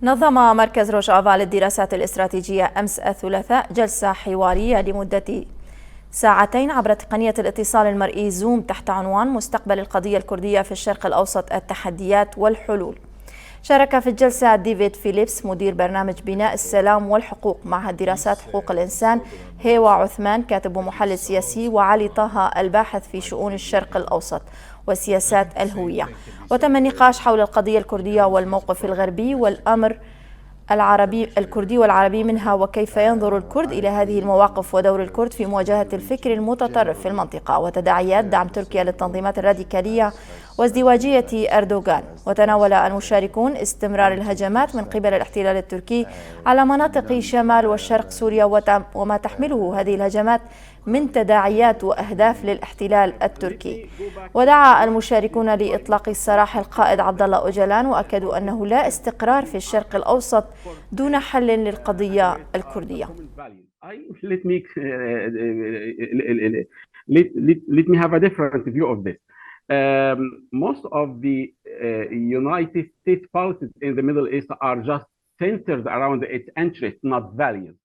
نظم مركز روجافا للدراسات الاستراتيجية أمس الثلاثاء جلسة حوارية لمدة ساعتين عبر تقنية الاتصال المرئي زوم تحت عنوان مستقبل القضية الكردية في الشرق الأوسط، التحديات والحلول. شارك في الجلسة ديفيد فيليبس مدير برنامج بناء السلام والحقوق معهد دراسات حقوق الإنسان، هيوا عثمان كاتب ومحلل سياسي، وعلي طه الباحث في شؤون الشرق الأوسط وسياسات الهوية. وتم النقاش حول القضية الكردية والموقف الغربي والأمر الكردي والعربي منها، وكيف ينظر الكرد إلى هذه المواقف ودور الكرد في مواجهة الفكر المتطرف في المنطقة وتداعيات دعم تركيا للتنظيمات الراديكالية وازدواجية أردوغان. وتناول المشاركون استمرار الهجمات من قبل الاحتلال التركي على مناطق شمال وشرق سوريا وما تحمله هذه الهجمات من تداعيات وأهداف للاحتلال التركي. ودعا المشاركون لإطلاق سراح القائد عبد الله أوجلان، وأكدوا أنه لا استقرار في الشرق الأوسط دون حل للقضية الكردية. Let me have a different view of this. Most of the United States policies in the Middle East are just centered around its interests, not values.